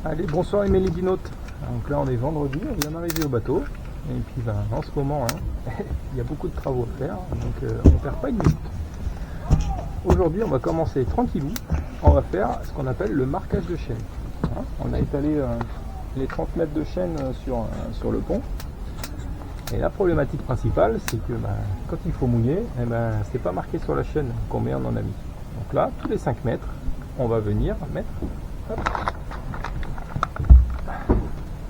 Allez, bonsoir les mélédinotes. Donc là on est vendredi, on vient d'arriver au bateau. Et puis en ce moment, il y a beaucoup de travaux à faire, donc on ne perd pas une minute. Aujourd'hui on va commencer tranquillou, on va faire ce qu'on appelle le marquage de chaîne. On a étalé les 30 mètres de chaîne sur le pont. Et la problématique principale, c'est que quand il faut mouiller, c'est pas marqué sur la chaîne combien on en a mis. Donc là, tous les 5 mètres, on va venir mettre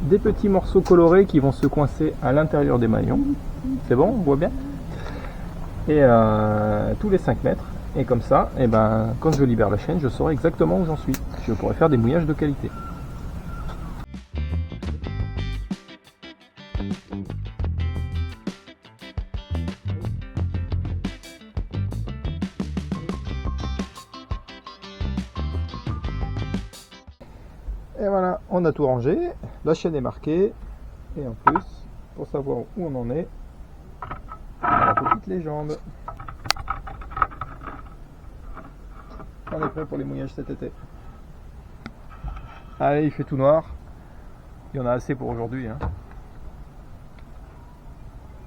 des petits morceaux colorés qui vont se coincer à l'intérieur des maillons. C'est bon, on voit bien. Et tous les 5 mètres. Et comme ça, quand je libère la chaîne, je saurai exactement où j'en suis. Je pourrai faire des mouillages de qualité. Et voilà, on a tout rangé, la chaîne est marquée, et en plus, pour savoir où on en est, la petite légende. On est prêt pour les mouillages cet été. Allez, il fait tout noir, il y en a assez pour aujourd'hui.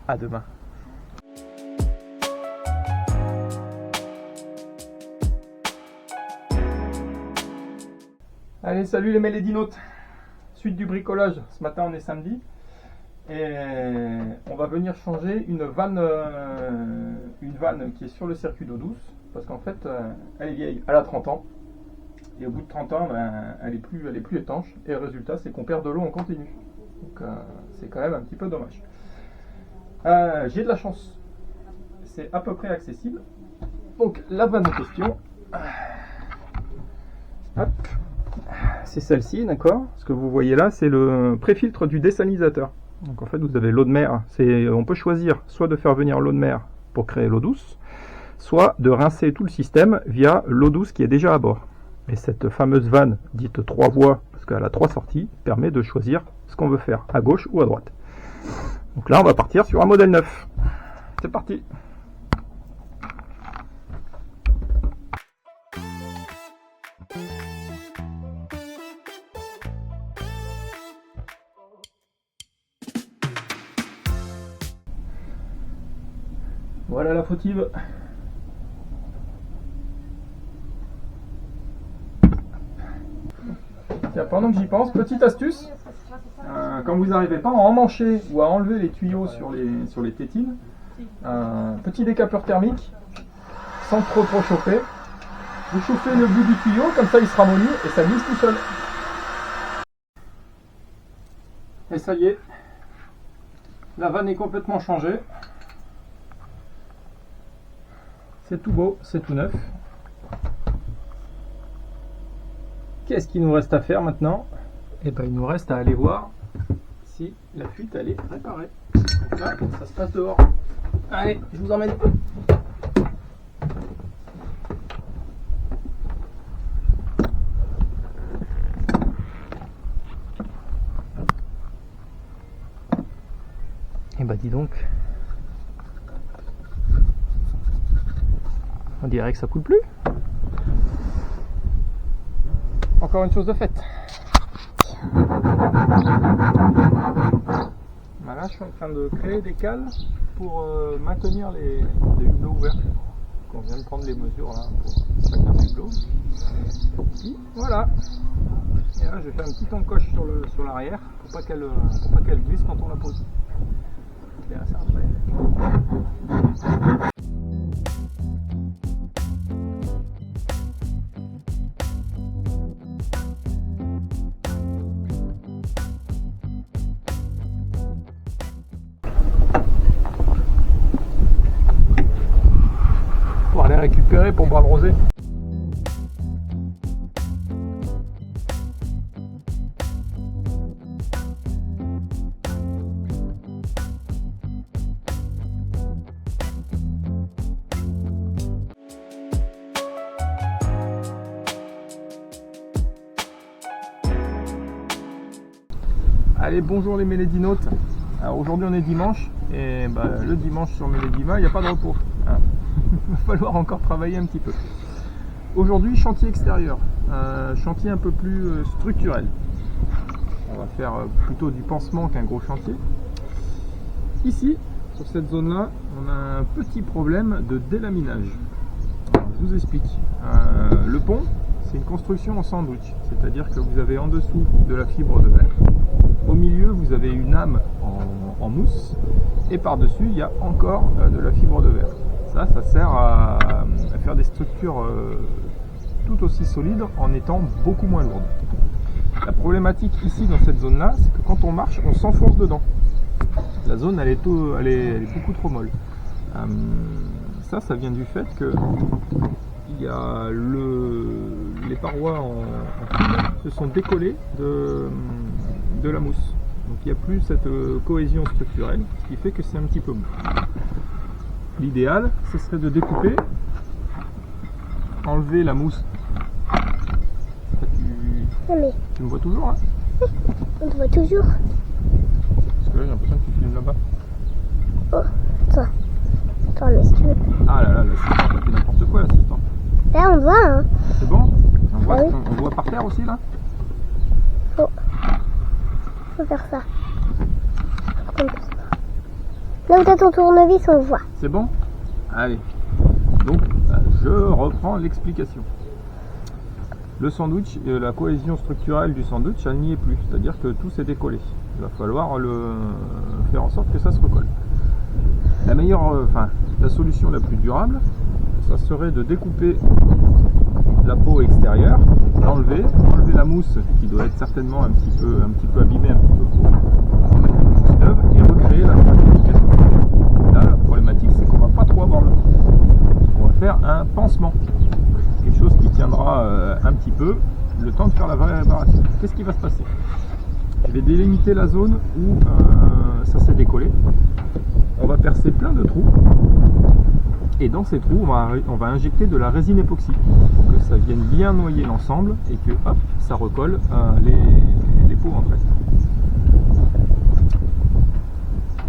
À demain. Allez, salut les mélédinotes. Suite du bricolage. Ce matin, on est samedi. Et on va venir changer une vanne qui est sur le circuit d'eau douce. Parce qu'en fait, elle est vieille. Elle a 30 ans. Et au bout de 30 ans, elle est plus étanche. Et le résultat, c'est qu'on perd de l'eau en continu. Donc, c'est quand même un petit peu dommage. J'ai de la chance. C'est à peu près accessible. Donc, la vanne en question. Hop. C'est celle-ci, d'accord? Ce que vous voyez là, c'est le préfiltre du désalinisateur. Donc en fait, vous avez l'eau de mer. On peut choisir soit de faire venir l'eau de mer pour créer l'eau douce, soit de rincer tout le système via l'eau douce qui est déjà à bord. Et cette fameuse vanne, dite 3 voies, parce qu'elle a 3 sorties, permet de choisir ce qu'on veut faire, à gauche ou à droite. Donc là, on va partir sur un modèle neuf. C'est parti! Voilà la fautive. Tiens, pendant que j'y pense, petite astuce, quand vous n'arrivez pas à emmancher ou à enlever les tuyaux sur les tétines, petit décapeur thermique, sans trop chauffer, vous chauffez le bout du tuyau, comme ça il sera molli et ça glisse tout seul. Et ça y est, la vanne est complètement changée. C'est tout beau, c'est tout neuf. Qu'est-ce qu'il nous reste à faire maintenant? Il nous reste à aller voir si la fuite elle est réparée. Là, ça se passe dehors. Allez, je vous emmène. Et dis donc. On dirait que ça coule plus. Encore une chose de faite. Là, je suis en train de créer des cales pour maintenir les hublots ouverts. On vient de prendre les mesures là pour chacun des hublots. Et voilà. Et là, je vais faire une petite encoche sur l'arrière pour pas qu'elle glisse quand on la pose. On verra ça après. Pour aller récupérer pour boire le rosé. Allez, bonjour les mélédinotes. Alors aujourd'hui on est dimanche et le dimanche sur Mélédiva il n'y a pas de repos. Il va falloir encore travailler un petit peu. Aujourd'hui chantier extérieur, chantier un peu plus structurel. on va faire plutôt du pansement qu'un gros chantier. Ici, sur cette zone-là, on a un petit problème de délaminage. Alors, je vous explique. Le pont, c'est une construction en sandwich, c'est-à-dire que vous avez en dessous de la fibre de verre. Au milieu, vous avez une âme en mousse, et par-dessus, il y a encore de la fibre de verre. Ça sert à faire des structures tout aussi solides en étant beaucoup moins lourdes. La problématique ici dans cette zone-là, c'est que quand on marche, on s'enfonce dedans. La zone, elle est beaucoup trop molle. Ça vient du fait que il y a les parois en cuivre se sont décollées de la mousse. Donc il n'y a plus cette cohésion structurelle, ce qui fait que c'est un petit peu mou. L'idéal, ce serait de découper, enlever la mousse. Tu me vois toujours, hein? On te voit toujours. Parce que là, j'ai l'impression que tu filmes là-bas. Oh, attends, mais si tu veux. Ah là là, l'assistant, ça fait n'importe quoi, l'assistant. Là, on voit, hein. C'est bon? On voit, oui. on voit par terre aussi, là? Faut faire ça. Là où t'as ton tournevis, on voit. C'est bon? Allez. Donc, je reprends l'explication. Le sandwich, la cohésion structurelle du sandwich, elle n'y est plus. C'est-à-dire que tout s'est décollé. Il va falloir faire en sorte que ça se recolle. La solution la plus durable, ça serait de découper la peau extérieure, enlever la mousse qui doit être certainement un petit peu abîmée, un petit peu pourrie, remettre une mousse neuve et recréer la stratification. Là, la problématique, c'est qu'on va pas trop avoir le temps. On va faire un pansement, quelque chose qui tiendra un petit peu le temps de faire la vraie réparation. Qu'est-ce qui va se passer? Je vais délimiter la zone où ça s'est décollé. On va percer plein de trous. Et dans ces trous, on va injecter de la résine époxy pour que ça vienne bien noyer l'ensemble et que hop, ça recolle les peaux entre elles.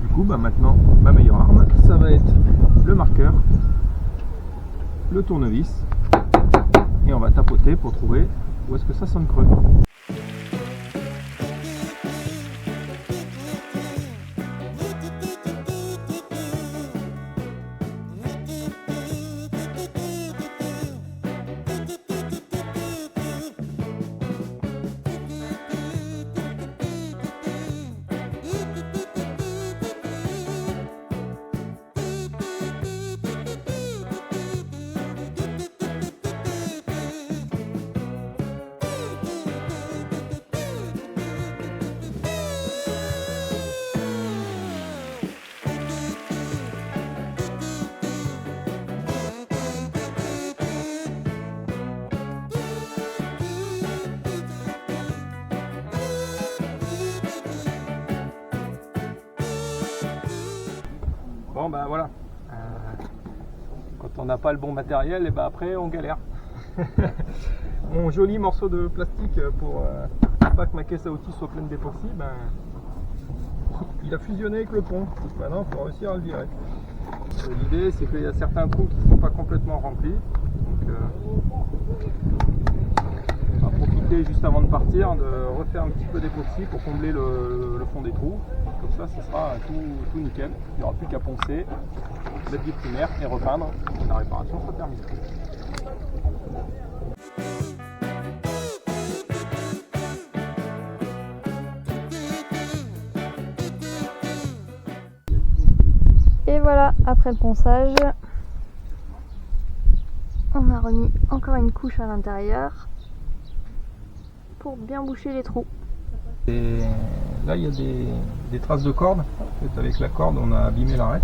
Du coup, maintenant, ma meilleure arme, ça va être le marqueur, le tournevis, et on va tapoter pour trouver où est-ce que ça sonne creux. Bon voilà, quand on n'a pas le bon matériel, et après on galère. Mon joli morceau de plastique pour pas que ma caisse à outils soit pleine d'époxy, il a fusionné avec le pont. Maintenant il faut réussir à le virer. L'idée c'est qu'il y a certains trous qui ne sont pas complètement remplis. Donc on va profiter juste avant de partir de refaire un petit peu d'époxy pour combler le fond des trous. Comme ça, ce sera tout nickel. Il n'y aura plus qu'à poncer, mettre du primaire et repeindre. Et la réparation sera terminée. Et voilà, après le ponçage, on a remis encore une couche à l'intérieur pour bien boucher les trous. Et là, il y a des traces de corde. En fait, avec la corde, on a abîmé l'arête,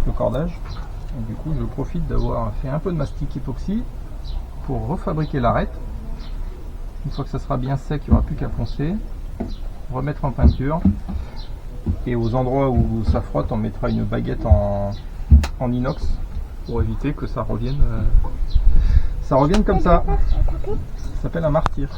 le cordage. Et du coup, je profite d'avoir fait un peu de mastic époxy pour refabriquer l'arête. Une fois que ça sera bien sec, il n'y aura plus qu'à poncer, remettre en peinture. Et aux endroits où ça frotte, on mettra une baguette en inox pour éviter que ça revienne comme ça. Ça s'appelle un martyr.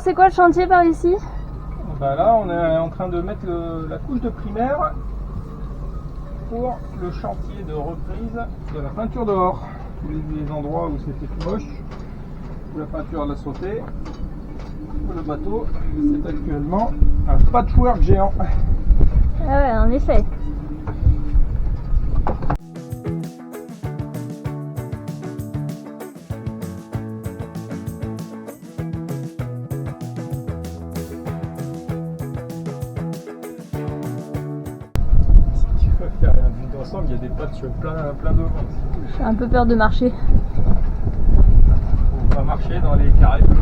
alors c'est quoi le chantier par ici? Bah là, on est en train de mettre la couche de primaire pour le chantier de reprise de la peinture dehors. Tous les endroits où c'était tout moche, où la peinture l'a sauté, où le bateau, c'est actuellement un patchwork géant. Ah ouais, en effet. Faire un bout d'ensemble, il y a des patchs plein de vent. J'ai un peu peur de marcher. Faut pas marcher dans les carrés bleus.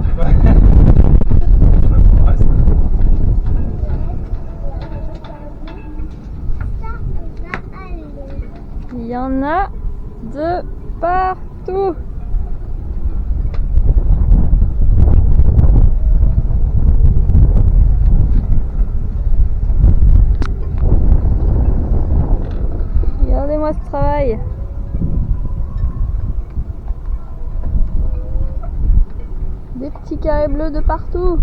Il y en a de partout. Regardez-moi ce travail. Des petits carrés bleus de partout.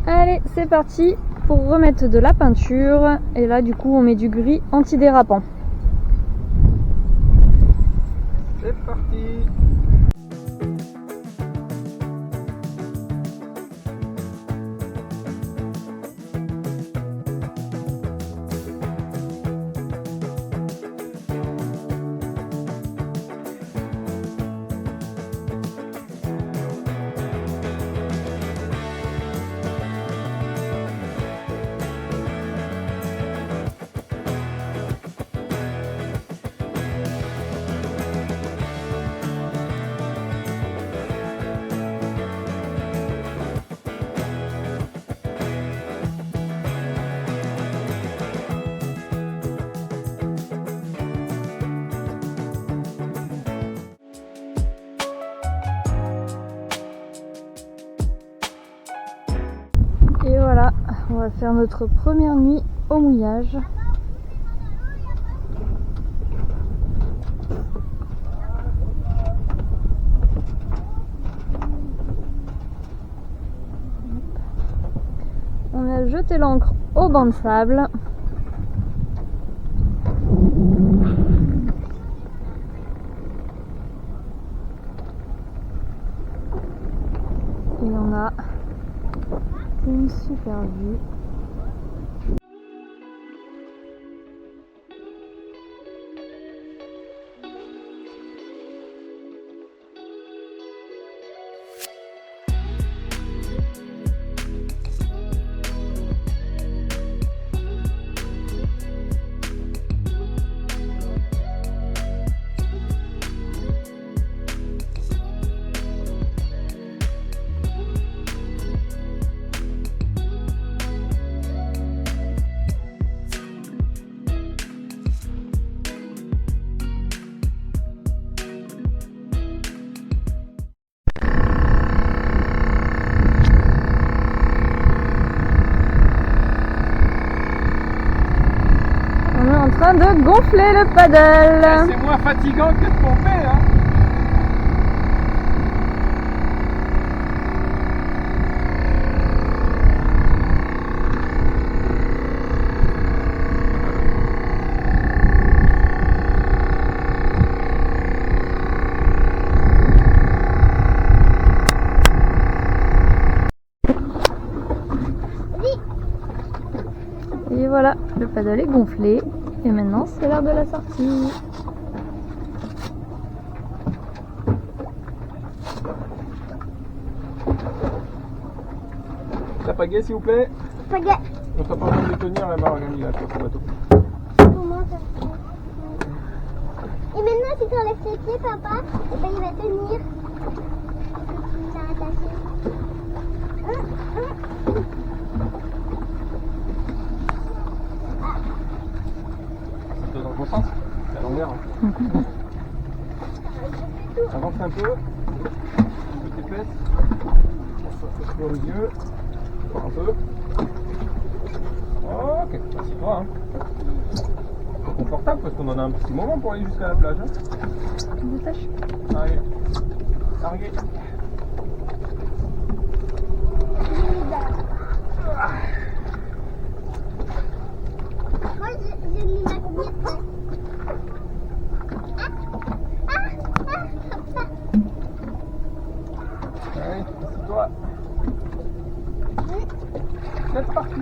Allez, c'est parti pour remettre de la peinture. Et là, du coup, on met du gris antidérapant. C'est parti. Et voilà, on va faire notre première nuit au mouillage. On a jeté l'ancre au banc de sable. Et on a une super vue. En train de gonfler le paddle. C'est moins fatigant que de pomper, hein. Et voilà, le paddle est gonflé. Et maintenant, c'est l'heure de la sortie. La pagaie, s'il vous plaît. Pagaie. On t'a pas besoin de tenir la Margani là sur ton bateau. Comment ça se fait? Et maintenant, si tu enlèves tes pieds, papa, et ben, il va tenir. Tu l'as attaché. C'est dans le bon sens. C'est à l'envers. Hein. Avance un peu. Un peu tes fesses. Ça se les yeux. Encore un peu. Ok, assieds-toi. Hein. C'est confortable parce qu'on en a un petit moment pour aller jusqu'à la plage. Hein. Tu détaches. Allez. Larguez. C'est parti.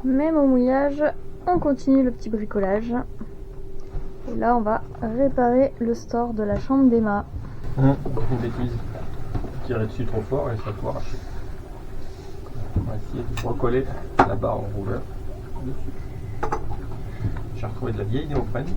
Même au mouillage, on continue le petit bricolage. Et là, on va réparer le store de la chambre d'Emma. Une bêtise. Tirer dessus trop fort et ça peut arracher. On va essayer de recoller la barre en rouleur dessus. J'ai retrouvé de la vieille néoprène.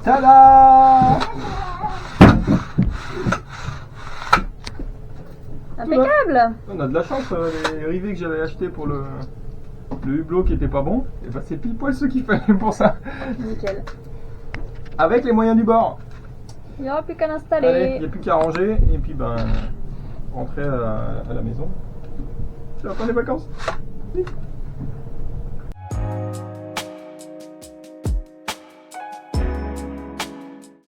Tada! Impeccable! On a de la chance, les rivets que j'avais achetés pour le hublot qui était pas bon, et ben c'est pile poil ce qu'il fallait pour ça. Nickel. Avec les moyens du bord. Il n'y aura plus qu'à Allez, l'installer. il n'y a plus qu'à ranger et puis ben rentrer à la maison. C'est la fin des vacances. Vite.